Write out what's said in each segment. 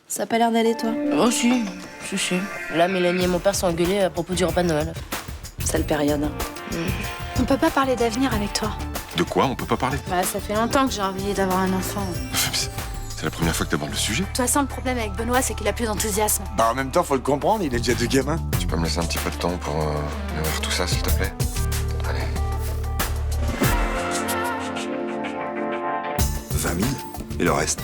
Ça a pas l'air d'aller, toi. Oh si. Là, Mélanie et mon père sont engueulés à propos du repas de Noël. Sale période. On peut pas parler d'avenir avec toi. De quoi on peut pas parler? Bah, ça fait longtemps que j'ai envie d'avoir un enfant. C'est la première fois que t'abordes le sujet. De toute façon, le problème avec Benoît, c'est qu'il a plus d'enthousiasme. Bah en même temps, faut le comprendre, il a déjà 2 gamins. Tu peux me laisser un petit peu de temps pour voir tout ça, s'il te plaît? Allez. 20 000 et le reste.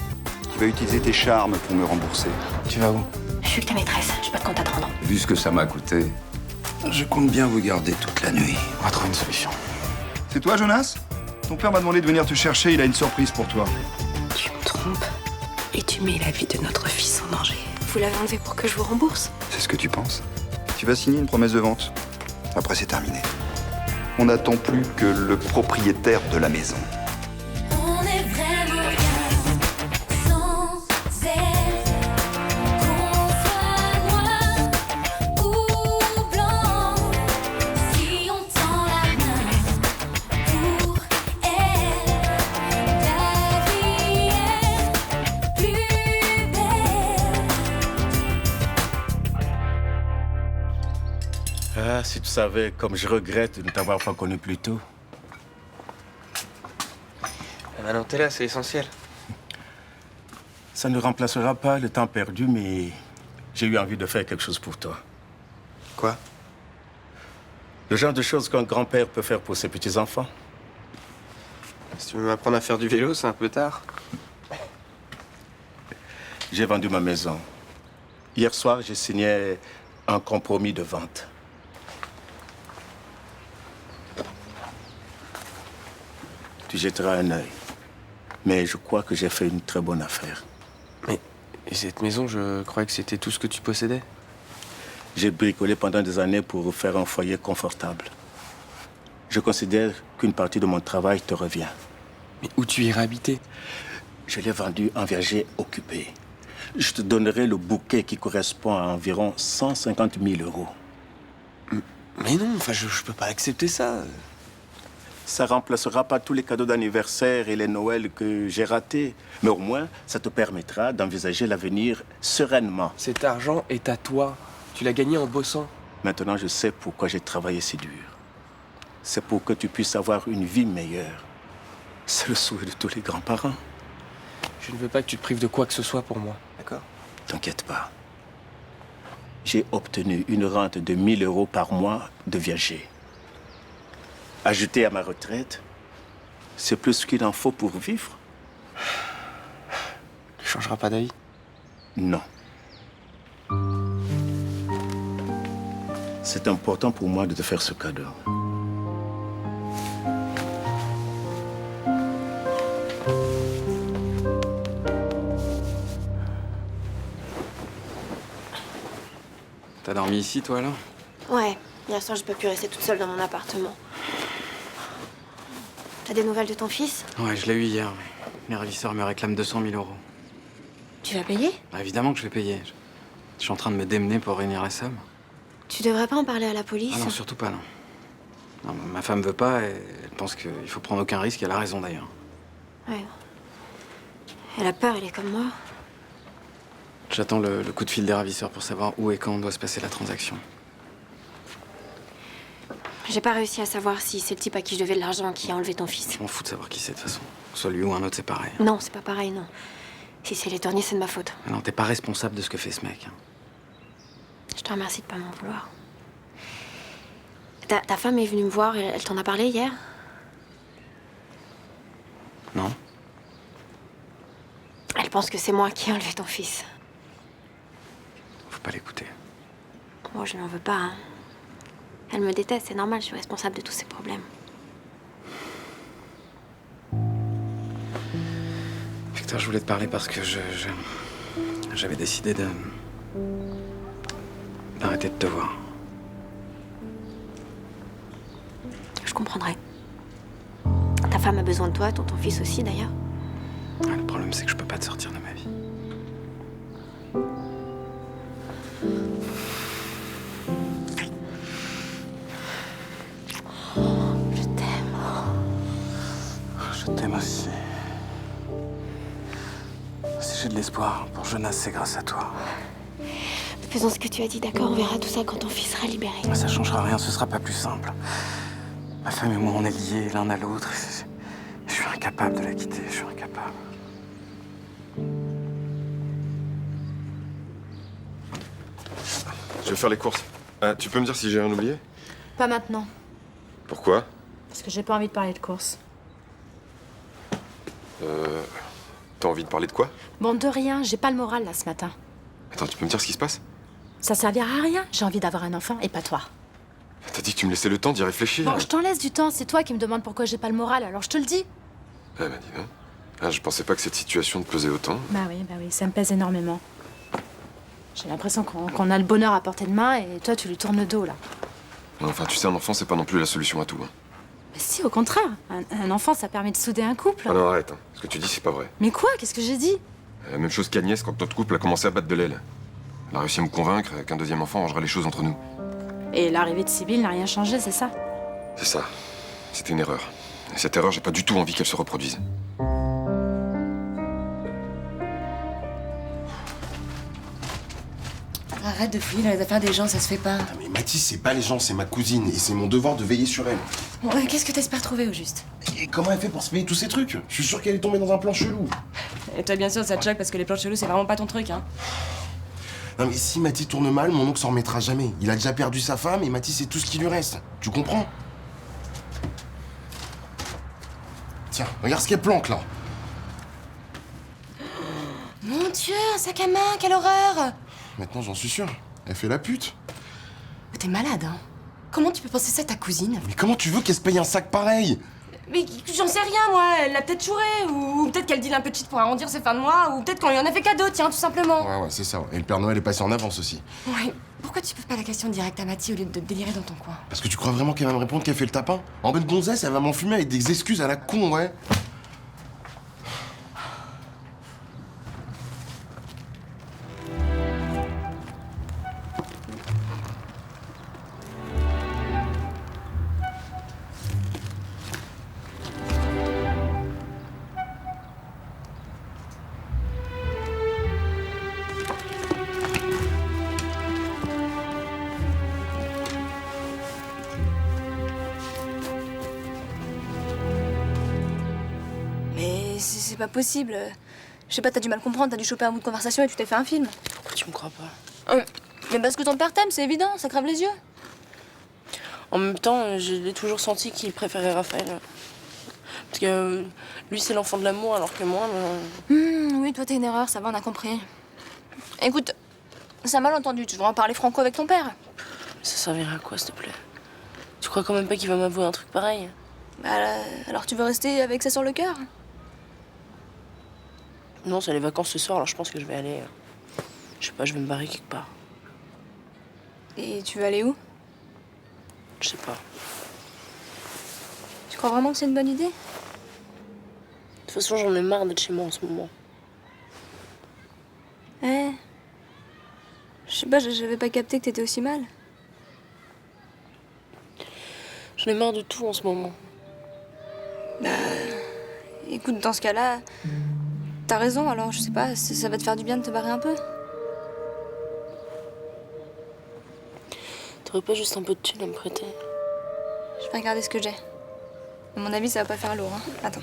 Tu vas utiliser tes charmes pour me rembourser. Tu vas où? Je suis que ta maîtresse, j'ai pas de compte à te rendre. Vu ce que ça m'a coûté, je compte bien vous garder toute la nuit. On va trouver une solution. C'est toi, Jonas? Ton père m'a demandé de venir te chercher, il a une surprise pour toi. Tu me trompes et tu mets la vie de notre fils en danger. Vous l'avez enlevé pour que je vous rembourse? C'est ce que tu penses? Tu vas signer une promesse de vente. Après, c'est terminé. On n'attend plus que le propriétaire de la maison. On est vraiment bien sans elle. Qu'on soit noir ou blanc, si on tend la main pour elle, la vie est plus belle. Ah, si tu savais comme je regrette de ne t'avoir pas connu plus tôt. Maintenant, t'es là, c'est essentiel. Ça ne remplacera pas le temps perdu, mais j'ai eu envie de faire quelque chose pour toi. Quoi? Le genre de choses qu'un grand-père peut faire pour ses petits-enfants. Si tu veux m'apprendre à faire du vélo, c'est un peu tard. J'ai vendu ma maison. Hier soir, j'ai signé un compromis de vente. Tu jetteras un œil. Mais je crois que j'ai fait une très bonne affaire. Mais et cette maison, je croyais que c'était tout ce que tu possédais. J'ai bricolé pendant des années pour faire un foyer confortable. Je considère qu'une partie de mon travail te revient. Mais où tu irais habiter? Je l'ai vendu en verger occupé. Je te donnerai le bouquet qui correspond à environ 150 000 euros. Mais non, enfin, je peux pas accepter ça. Ça remplacera pas tous les cadeaux d'anniversaire et les Noëls que j'ai ratés. Mais au moins, ça te permettra d'envisager l'avenir sereinement. Cet argent est à toi. Tu l'as gagné en bossant. Maintenant, je sais pourquoi j'ai travaillé si dur. C'est pour que tu puisses avoir une vie meilleure. C'est le souhait de tous les grands-parents. Je ne veux pas que tu te prives de quoi que ce soit pour moi, d'accord? T'inquiète pas. J'ai obtenu une rente de 1 000 euros par mois de viager. Ajouté à ma retraite, c'est plus qu'il en faut pour vivre. Tu changeras pas d'avis? Non. C'est important pour moi de te faire ce cadeau. T'as dormi ici, toi, alors? Ouais, hier soir, j'ai pas pu rester toute seule dans mon appartement. T'as des nouvelles de ton fils? Ouais, je l'ai eu hier. Les ravisseurs me réclament 200 000 euros. Tu vas payer? Bah, évidemment que je vais payer. Je suis en train de me démener pour réunir la somme. Tu devrais pas en parler à la police? Ah non, surtout pas, non. Non, ma femme veut pas et elle pense qu'il faut prendre aucun risque. Elle a raison, d'ailleurs. Ouais. Elle a peur, elle est comme moi. J'attends le coup de fil des ravisseurs pour savoir où et quand doit se passer la transaction. J'ai pas réussi à savoir si c'est le type à qui je devais de l'argent qui a enlevé ton fils. Je m'en fous de savoir qui c'est, de toute façon. Soit lui ou un autre, c'est pareil. Non, c'est pas pareil, non. Si c'est les tourniers, c'est de ma faute. Ah non, t'es pas responsable de ce que fait ce mec. Je te remercie de pas m'en vouloir. Ta femme est venue me voir, elle t'en a parlé hier? Non? Elle pense que c'est moi qui ai enlevé ton fils. Faut pas l'écouter. Moi, je n'en veux pas, hein. Elle me déteste, c'est normal, je suis responsable de tous ces problèmes. Victor, je voulais te parler parce que j'avais décidé d'arrêter de te voir. Je comprendrai. Ta femme a besoin de toi, ton fils aussi d'ailleurs. Ouais, le problème, c'est que je peux pas te sortir de ma vie. Je t'aime. Je t'aime aussi. Si j'ai de l'espoir. Pour Jonas, c'est grâce à toi. Faisons ce que tu as dit, d'accord? On verra tout ça quand ton fils sera libéré. Mais ça changera rien, ce sera pas plus simple. Ma femme et moi, on est liés l'un à l'autre. Je suis incapable de la quitter, je suis incapable. Je vais faire les courses. Ah, tu peux me dire si j'ai rien oublié? Pas maintenant, Pourquoi? parce que j'ai pas envie de parler de course. T'as envie de parler de quoi? Bon, de rien, j'ai pas le moral là ce matin. Attends, tu peux me dire ce qui se passe? Ça servira à rien, j'ai envie d'avoir un enfant et pas toi. T'as dit que tu me laissais le temps d'y réfléchir. Bon, je t'en laisse du temps, c'est toi qui me demandes pourquoi j'ai pas le moral, alors je te le dis. Eh ben, dis donc. Ah, je pensais pas que cette situation te pesait autant. Bah oui, ça me pèse énormément. J'ai l'impression qu'on a le bonheur à portée de main et toi tu lui tournes le dos là. Enfin, tu sais, un enfant, c'est pas non plus la solution à tout. Hein. Mais si, au contraire, un enfant ça permet de souder un couple. Ah non, arrête. Hein. Ce que tu dis, c'est pas vrai. Mais quoi? Qu'est-ce que j'ai dit? La même chose qu'Agnès quand notre couple a commencé à battre de l'aile. Elle a réussi à me convaincre qu'un deuxième enfant rangerait les choses entre nous. Et l'arrivée de Sibylle n'a rien changé, c'est ça? C'est ça. C'était une erreur. Et cette erreur, j'ai pas du tout envie qu'elle se reproduise. Arrête de fouiller dans les affaires des gens, ça se fait pas. Ah, mais Mathis, c'est pas les gens, c'est ma cousine. Et c'est mon devoir de veiller sur elle. Bon, qu'est-ce que t'espères trouver au juste? Et comment elle fait pour se payer tous ces trucs? Je suis sûr qu'elle est tombée dans un plan chelou. Et toi, bien sûr, ça te choque parce que les plans chelous, c'est vraiment pas ton truc, hein. Non mais si Mathis tourne mal, mon oncle s'en remettra jamais. Il a déjà perdu sa femme et Mathis, c'est tout ce qui lui reste. Tu comprends? Tiens, regarde ce qu'elle planque, là. Mon Dieu, un sac à main, quelle horreur! Maintenant, j'en suis sûr. Elle fait la pute. T'es malade, hein? Comment tu peux penser ça à ta cousine? Mais comment tu veux qu'elle se paye un sac pareil? Mais j'en sais rien, moi. Elle l'a peut-être chouré. Ou peut-être qu'elle deal un peu de shit pour arrondir ses fins de mois. Ou peut-être qu'on lui en a fait cadeau, tiens, tout simplement. Ouais, c'est ça. Et le Père Noël est passé en avance aussi. Ouais. Pourquoi tu poses pas la question directe à Mathie au lieu de te délirer dans ton coin? Parce que tu crois vraiment qu'elle va me répondre qu'elle fait le tapin? En bonne gonzesse, elle va m'enfumer avec des excuses à la con, ouais. Mais c'est pas possible. Je sais pas, t'as du mal à comprendre, t'as dû choper un bout de conversation et tu t'es fait un film. Pourquoi tu me crois pas? Mais parce que ton père t'aime, c'est évident, ça crève les yeux. En même temps, je l'ai toujours senti qu'il préférait Raphaël. Parce que lui, c'est l'enfant de l'amour, alors que moi, Oui, toi t'es une erreur, ça va, on a compris. Écoute, c'est un malentendu, tu devrais en parler franco avec ton père. ça servirait à quoi, s'il te plaît? Tu crois quand même pas qu'il va m'avouer un truc pareil? Bah, alors tu veux rester avec ça sur le cœur? Non, c'est les vacances ce soir, alors je pense que je vais aller... Je sais pas, je vais me barrer quelque part. Et tu veux aller où? Je sais pas. Tu crois vraiment que c'est une bonne idée? De toute façon, j'en ai marre d'être chez moi en ce moment. Ouais. Je sais pas, j'avais pas capté que t'étais aussi mal. J'en ai marre de tout en ce moment. Bah... Écoute, dans ce cas-là... T'as raison, alors je sais pas, ça va te faire du bien de te barrer un peu? T'aurais pas juste un peu de thunes à me prêter? Je vais regarder ce que j'ai. À mon avis, ça va pas faire lourd, hein. Attends.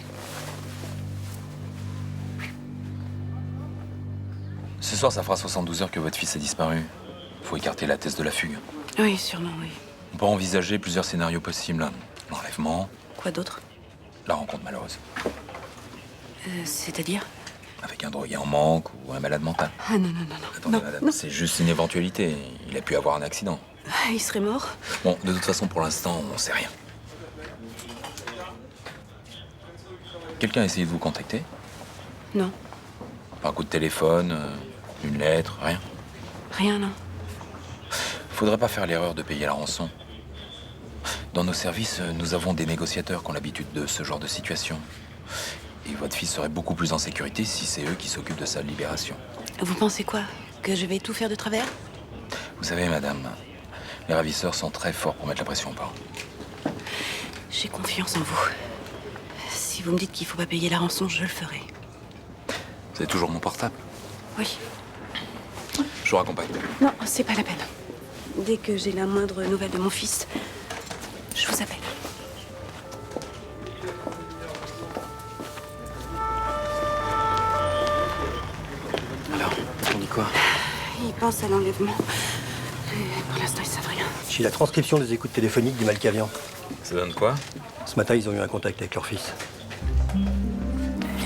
Ce soir, ça fera 72 heures que votre fils a disparu. Faut écarter la thèse de la fugue. Oui, sûrement, oui. On peut envisager plusieurs scénarios possibles. L'enlèvement, Quoi d'autre? la rencontre malheureuse. C'est-à-dire? Avec un drogué en manque ou un malade mental. Ah non, non, non, non. Attendez, Non, madame, non. c'est juste une éventualité. Il a pu avoir un accident. Ah, il serait mort? Bon, de toute façon, pour l'instant, on sait rien. Quelqu'un a essayé de vous contacter? Non. Par coup de téléphone, une lettre, rien? Rien, non. Faudrait pas faire l'erreur de payer la rançon. Dans nos services, nous avons des négociateurs qui ont l'habitude de ce genre de situation. Et votre fils serait beaucoup plus en sécurité si c'est eux qui s'occupent de sa libération. Vous pensez quoi? Que je vais tout faire de travers? Vous savez, madame, les ravisseurs sont très forts pour mettre la pression aux parents. J'ai confiance en vous. Si vous me dites qu'il faut pas payer la rançon, je le ferai. Vous avez toujours mon portable? Oui. Je vous raccompagne. Non, c'est pas la peine. Dès que j'ai la moindre nouvelle de mon fils, je vous appelle. Alors, on dit quoi? Ils pensent à l'enlèvement. Et pour l'instant, ils savent rien. J'ai la transcription des écoutes téléphoniques du Malkavian. Ça donne quoi? Ce matin, ils ont eu un contact avec leur fils.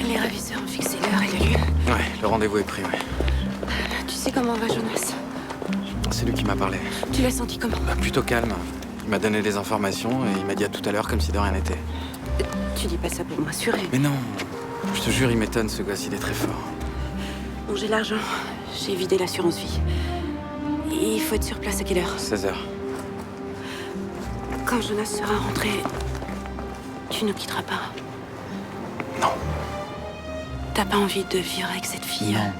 Les ravisseurs ont fixé l'heure et le lieu. Ouais, le rendez-vous est pris, ouais. Tu sais comment va Jonas? C'est lui qui m'a parlé. Tu l'as senti comment? Plutôt calme. Il m'a donné des informations et il m'a dit à tout à l'heure comme si de rien n'était. Tu dis pas ça pour me rassurer. Mais non, je te jure, il m'étonne ce gosse, il est très fort. Bon, j'ai l'argent. J'ai vidé l'assurance vie. Il faut être sur place à quelle heure? 16h. Quand Jonas sera rentré, tu nous quitteras pas. Non. T'as pas envie de vivre avec cette fille? Non.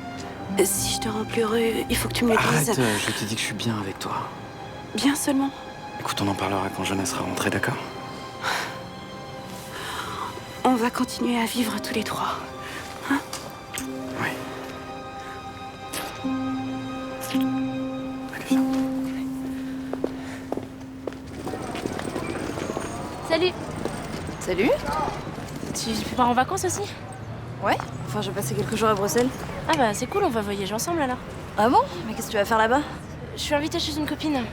Si je te rends plus heureux, il faut que tu me le dises. Arrête, je te dis que je suis bien avec toi. Bien seulement. Écoute, on en parlera quand Jonas sera rentré, d'accord? On va continuer à vivre tous les trois. Hein? Oui. Salut. Salut. Tu pars en vacances aussi? Ouais. Enfin, je vais passer quelques jours à Bruxelles. Ah bah c'est cool, on va voyager ensemble alors. Ah bon? Mais qu'est-ce que tu vas faire là-bas? Je suis invitée chez une copine.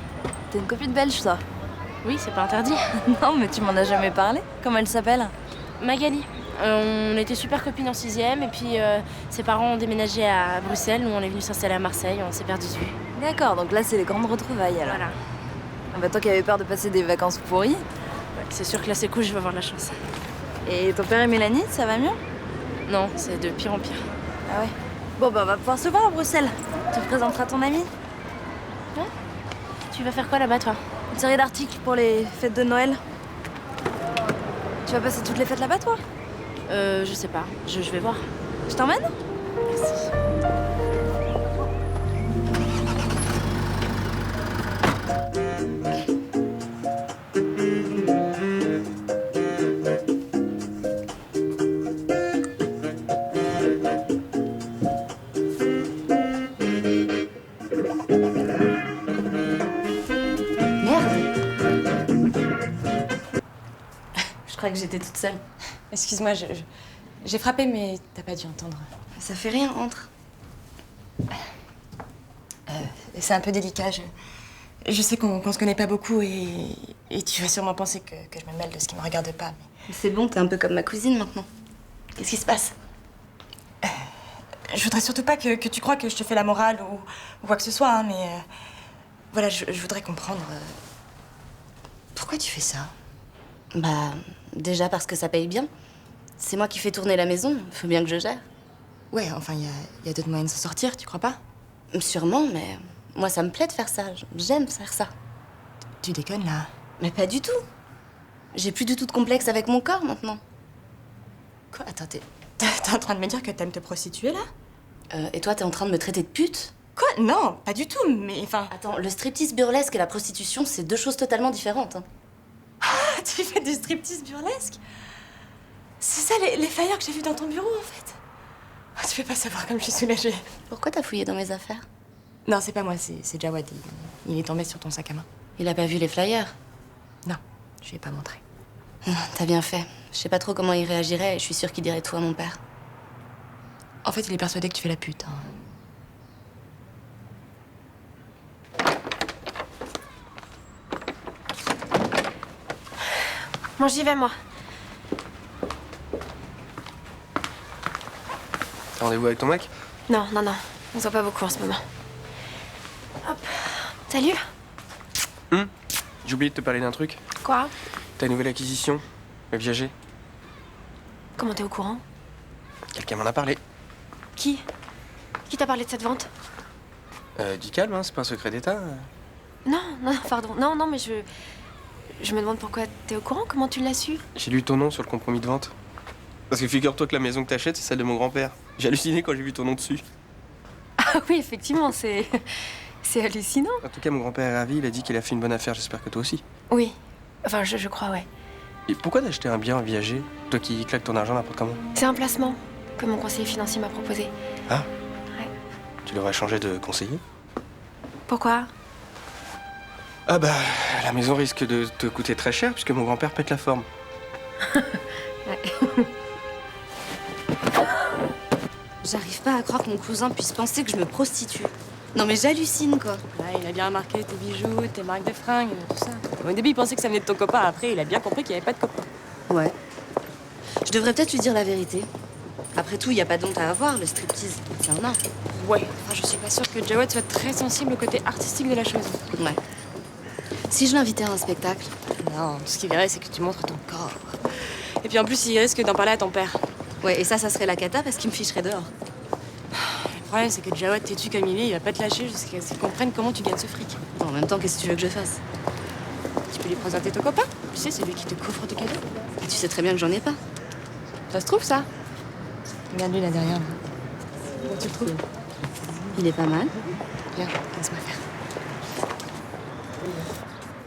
T'es une copine belge, toi? Oui, c'est pas interdit. Non, mais tu m'en as jamais parlé. Comment elle s'appelle? Magali. On était super copines en 6e et puis ses parents ont déménagé à Bruxelles, nous on est venus s'installer à Marseille, on s'est perdu de vue. D'accord, donc là c'est les grandes retrouvailles alors. Voilà. Ah bah toi qui avais peur de passer des vacances pourries. Ouais, c'est sûr que là c'est cool, je vais avoir de la chance. Et ton père et Mélanie, ça va mieux? Non, c'est de pire en pire. Ah ouais. Bon bah on va pouvoir se voir à Bruxelles. Tu me présenteras ton ami? Ouais. Tu vas faire quoi là-bas toi? Une série d'articles pour les fêtes de Noël. Tu vas passer toutes les fêtes là-bas toi? Je sais pas, je vais voir. Je t'emmène? Merci. Je croyais que j'étais toute seule. Excuse-moi, j'ai frappé, mais t'as pas dû entendre. Ça fait rien, entre. C'est un peu délicat. Je sais qu'on se connaît pas beaucoup et tu vas sûrement penser que je me mêle de ce qui me regarde pas. Mais... C'est bon, t'es un peu comme ma cousine maintenant. Qu'est-ce qui se passe? Je voudrais surtout pas que tu crois que je te fais la morale ou quoi que ce soit, hein, mais voilà, je voudrais comprendre. Pourquoi tu fais ça? Bah, déjà parce que ça paye bien. C'est moi qui fais tourner la maison, faut bien que je gère. Ouais, enfin, il y a d'autres moyens de s'en sortir, tu crois pas? Sûrement, mais moi ça me plaît de faire ça. J'aime faire ça. Tu déconnes là? Mais pas du tout. J'ai plus du tout de complexe avec mon corps maintenant. Quoi? Attends, t'es en train de me dire que t'aimes te prostituer là? Et toi, t'es en train de me traiter de pute? Quoi? Non, pas du tout, mais enfin... Attends, le striptease burlesque et la prostitution, c'est deux choses totalement différentes. Hein. Ah, tu fais du striptease burlesque? C'est ça les flyers que j'ai vus dans ton bureau en fait? Oh, tu peux pas savoir comme je suis soulagée. Pourquoi t'as fouillé dans mes affaires? Non, c'est pas moi, c'est Jawad. Il est tombé sur ton sac à main. Il a pas vu les flyers? Non, je lui ai pas montré. T'as bien fait. Je sais pas trop comment il réagirait et je suis sûre qu'il dirait tout à mon père. En fait, il est persuadé que tu fais la pute. Hein. Bon, j'y vais, moi. T'as rendez-vous avec ton mec? Non, non, non. On se voit pas beaucoup en ce moment. Hop. Salut. J'ai oublié de te parler d'un truc. Quoi? Ta nouvelle acquisition, le viager. Comment t'es au courant? Quelqu'un m'en a parlé. Qui? Qui t'a parlé de cette vente? Dis calme, hein, c'est pas un secret d'État. Non, non, pardon. Non, non, mais je me demande pourquoi t'es au courant. Comment tu l'as su? J'ai lu ton nom sur le compromis de vente. Parce que figure-toi que la maison que t'achètes, c'est celle de mon grand-père. J'ai halluciné quand j'ai vu ton nom dessus. Ah oui, effectivement, c'est hallucinant. En tout cas, mon grand-père est ravi, il a dit qu'il a fait une bonne affaire, j'espère que toi aussi. Oui. Enfin, je crois, ouais. Et pourquoi d'acheter un bien viager, toi qui claques ton argent n'importe comment? C'est un placement que mon conseiller financier m'a proposé. Ah. Ouais. Tu devrais changer de conseiller. Pourquoi? Ah bah, la maison risque de te coûter très cher puisque mon grand-père pète la forme. J'arrive pas à croire que mon cousin puisse penser que je me prostitue. Non mais j'hallucine quoi. Ouais, il a bien remarqué tes bijoux, tes marques de fringues, tout ça. Au début, il pensait que ça venait de ton copain. Après, il a bien compris qu'il n'y avait pas de copain. Ouais. Je devrais peut-être lui dire la vérité. Après tout, il n'y a pas de honte à avoir, le striptease. C'est un art. Ouais. Enfin, je suis pas sûre que Jawad soit très sensible au côté artistique de la chose. Ouais. Si je l'invitais à un spectacle. Non, tout ce qu'il verrait, c'est que tu montres ton corps. Et puis en plus, il risque d'en parler à ton père. Ouais, et ça serait la cata parce qu'il me ficherait dehors. Le problème, c'est que Jawad, têtu comme il est, il va pas te lâcher jusqu'à ce qu'il comprenne comment tu gagnes ce fric. En même temps, qu'est-ce que tu veux que je fasse? Tu peux lui présenter ton copain. Tu sais, c'est lui qui te coffre tes cadeaux. Et tu sais très bien que j'en ai pas. Ça se trouve, ça. Regarde lui là derrière. Là. Comment tu le trouves? Il est pas mal. Viens, laisse-moi faire.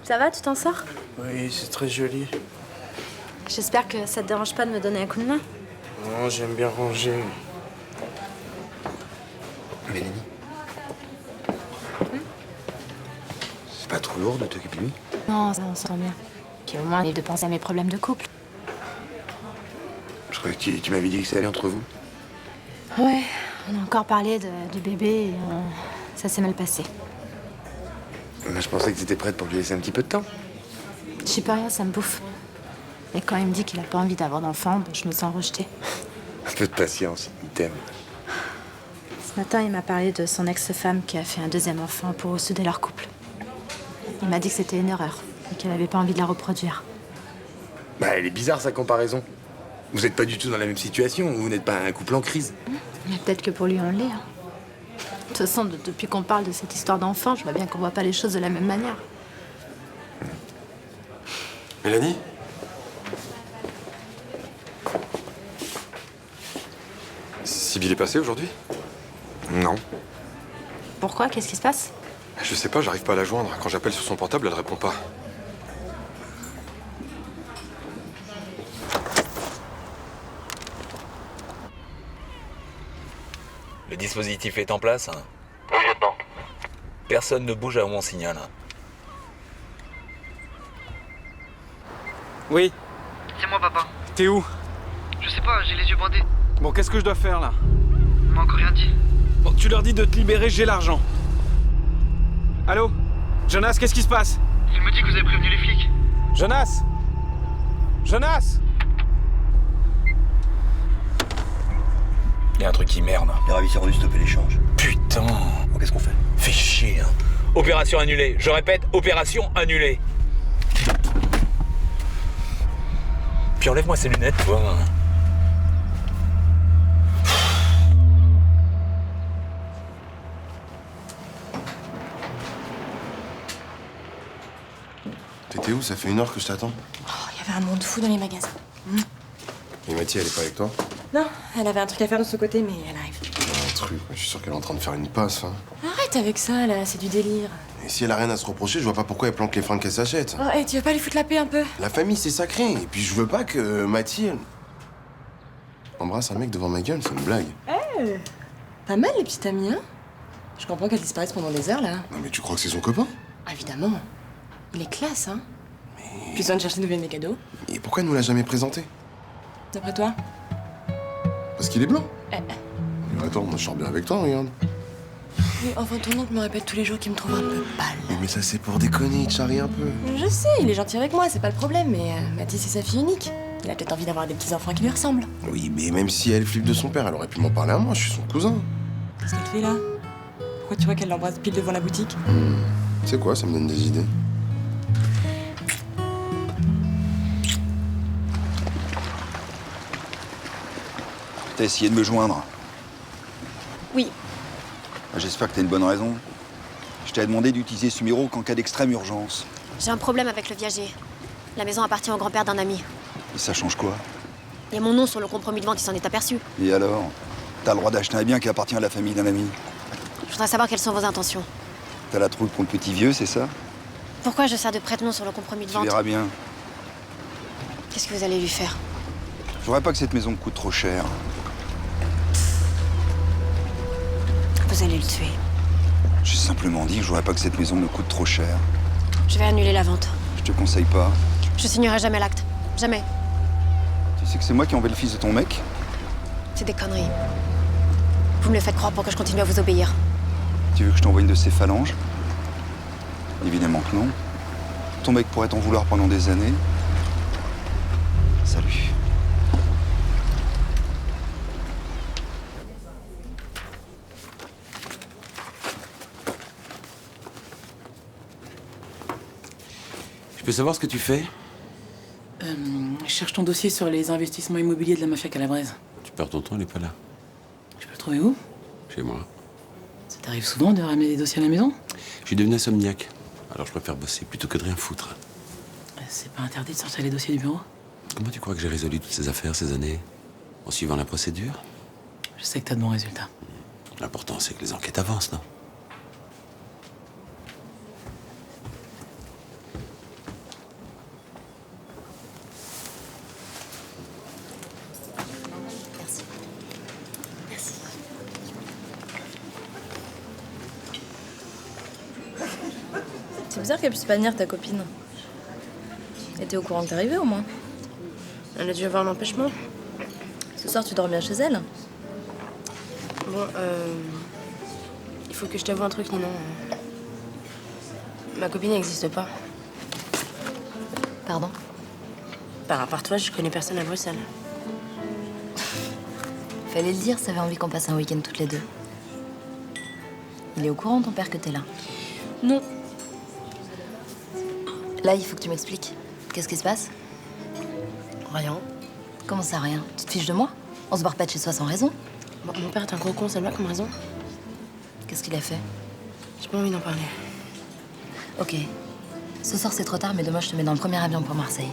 Ça va, tu t'en sors? Oui, c'est très joli. J'espère que ça te dérange pas de me donner un coup de main. Non, j'aime bien ranger. Mélanie. C'est pas trop lourd de t'occuper de lui? Non, ça on s'entend bien. Puis au moins, il de penser à mes problèmes de couple. Je croyais que tu m'avais dit que ça allait entre vous. Ouais, on a encore parlé du bébé et ça s'est mal passé. Moi, je pensais que t'étais prête pour lui laisser un petit peu de temps. Je sais pas rien, ça me bouffe. Et quand il me dit qu'il a pas envie d'avoir d'enfant, ben, je me sens rejetée. Un peu de patience, il t'aime. Ce matin, il m'a parlé de son ex-femme qui a fait un deuxième enfant pour ressouder leur couple. Il m'a dit que c'était une erreur et qu'elle avait pas envie de la reproduire. Bah, elle est bizarre, sa comparaison. Vous êtes pas du tout dans la même situation, vous n'êtes pas un couple en crise. Mais peut-être que pour lui, on l'est. Hein. De toute façon, depuis qu'on parle de cette histoire d'enfant, je vois bien qu'on voit pas les choses de la même manière. Mélanie? Sibyl est passée aujourd'hui? Non. Pourquoi? Qu'est-ce qui se passe? Je sais pas, j'arrive pas à la joindre. Quand j'appelle sur son portable, elle répond pas. Le dispositif est en place? Oui, lieutenant. Personne ne bouge avant mon signal. Oui, C'est moi, papa. t'es où? Je sais pas, j'ai les yeux bandés. Bon, qu'est-ce que je dois faire là? On m'a encore rien dit. Bon, tu leur dis de te libérer, j'ai l'argent. Allô? Jonas, qu'est-ce qui se passe? Il me dit que vous avez prévenu les flics. Jonas? Jonas? Il y a un truc qui merde. Les ravisseurs ont dû stopper l'échange. Putain. Bon, qu'est-ce qu'on fait? Fais chier. Hein. Opération annulée. Je répète, opération annulée. Puis enlève-moi ces lunettes, toi. T'étais où? Ça fait 1 heure que je t'attends. Il y avait un monde fou dans les magasins. Et Mathie, elle est pas avec toi? Non, elle avait un truc à faire de ce côté, mais elle arrive. Un truc, je suis sûr qu'elle est en train de faire une passe. Hein. Arrête avec ça, là, c'est du délire. Et si elle a rien à se reprocher, je vois pas pourquoi elle planque les fringues qu'elle s'achète. Oh, hey, tu veux pas lui foutre la paix un peu? La famille, c'est sacré. Et puis je veux pas que Mathie embrasse un mec devant ma gueule, c'est une blague. Pas mal, les petites amies, hein? Je comprends qu'elle disparaisse pendant des heures, là. Non mais tu crois que c'est son copain? Évidemment. Il est classe, hein? Plus besoin de chercher d'où viennent les cadeaux. Et pourquoi elle nous l'a jamais présenté? D'après toi? Parce qu'il est blanc. Mais attends, moi je sors bien avec toi, regarde. Mais enfin, ton oncle me répète tous les jours qu'il me trouve un peu pâle. Mais ça c'est pour déconner, il te charrie un peu. Je sais, il est gentil avec moi, c'est pas le problème, mais Mathis, c'est sa fille unique. Il a peut-être envie d'avoir des petits-enfants qui lui ressemblent. Oui, mais même si elle flippe de son père, elle aurait pu m'en parler à moi, je suis son cousin. Qu'est-ce qu'elle fait là? Pourquoi tu vois qu'elle l'embrasse pile devant la boutique? Tu sais quoi, ça me donne des idées. T'as essayé de me joindre? Oui. J'espère que t'as une bonne raison. Je t'ai demandé d'utiliser ce numéro qu'en cas d'extrême urgence. J'ai un problème avec le viager. La maison appartient au grand-père d'un ami. Et ça change quoi? Il y a mon nom sur le compromis de vente, il s'en est aperçu. Et alors? T'as le droit d'acheter un bien qui appartient à la famille d'un ami. Je voudrais savoir quelles sont vos intentions. T'as la trouille pour le petit vieux, c'est ça? Pourquoi je sers de prête-nom sur le compromis de Tu vente? verras bien. Qu'est-ce que vous allez lui faire? Je voudrais pas que cette maison me coûte trop cher. Vous allez le tuer. J'ai simplement dit que je voudrais pas que cette maison me coûte trop cher. Je vais annuler la vente. Je te conseille pas. Je signerai jamais l'acte. Jamais. Tu sais que c'est moi qui ai enlevé le fils de ton mec? C'est des conneries. Vous me le faites croire pour que je continue à vous obéir. Tu veux que je t'envoie une de ces phalanges? Évidemment que non. Ton mec pourrait t'en vouloir pendant des années. Salut. Je peux savoir ce que tu fais? Je cherche ton dossier sur les investissements immobiliers de la mafia calabraise. Tu perds ton temps, il est pas là. Je peux le trouver où? Chez moi. Ça t'arrive souvent de ramener des dossiers à la maison? Je suis devenu insomniaque. Alors je préfère bosser plutôt que de rien foutre. C'est pas interdit de sortir les dossiers du bureau? Comment tu crois que j'ai résolu toutes ces affaires ces années? En suivant la procédure? Je sais que t'as de bons résultats. L'important, c'est que les enquêtes avancent, non? C'est bizarre qu'elle puisse pas venir, ta copine. Elle était au courant que t'arrivais au moins. Elle a dû avoir un empêchement. Ce soir, tu dors bien chez elle? Bon, il faut que je t'avoue un truc, Ninon. Ma copine n'existe pas. Pardon? À part toi, je connais personne à Bruxelles. Fallait le dire, ça avait envie qu'on passe un week-end toutes les deux. Il est au courant, ton père, que t'es là? Non. Là, il faut que tu m'expliques. Qu'est-ce qui se passe? Rien. Comment ça, rien? Tu te fiches de moi? On se barre pas de chez soi sans raison? Bon, mon père est un gros con, ça me va comme raison. Qu'est-ce qu'il a fait? J'ai pas envie d'en parler. Ok. Ce soir, c'est trop tard, mais demain, je te mets dans le premier avion pour Marseille.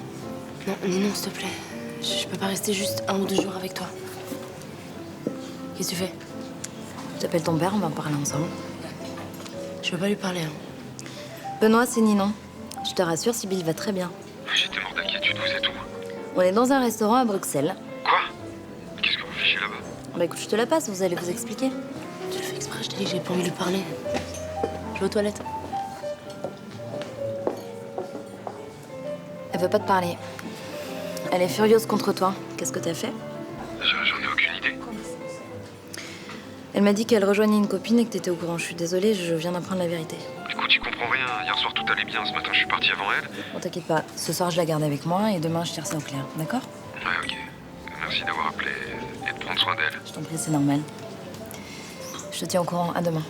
Non, Ninon, s'il te plaît. Je peux pas rester juste 1 ou 2 jours avec toi. Qu'est-ce que tu fais? J'appelle ton père, on va en parler ensemble. Je peux pas lui parler, hein. Benoît, c'est Ninon. Je te rassure, Sibylle va très bien. J'étais mort d'inquiétude, vous êtes où? On est dans un restaurant à Bruxelles. Quoi? Qu'est-ce que vous fichez là-bas? Bah écoute, je te la passe, vous allez vous expliquer. Tu le fais exprès, je t'ai dit que j'ai pas envie de lui parler. Je vais aux toilettes. Elle veut pas te parler. Elle est furieuse contre toi. Qu'est-ce que t'as fait? J'en ai aucune idée. Elle m'a dit qu'elle rejoignait une copine et que t'étais au courant. Je suis désolée, je viens d'apprendre la vérité. Écoute, j'y comprends rien. Hier soir, tout allait bien. Ce matin, je suis parti avant elle. Bon, t'inquiète pas. Ce soir, je la garde avec moi et demain, je tire ça au clair. D'accord? Ouais, ok. Merci d'avoir appelé et de prendre soin d'elle. Je t'en prie, c'est normal. Je te tiens au courant. À demain.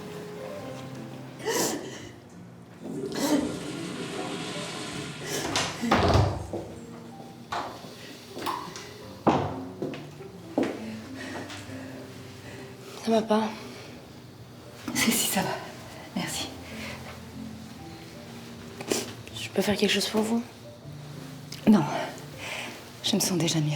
Ça va pas? Si, ça va. Merci. Je peux faire quelque chose pour vous? Non. Je me sens déjà mieux.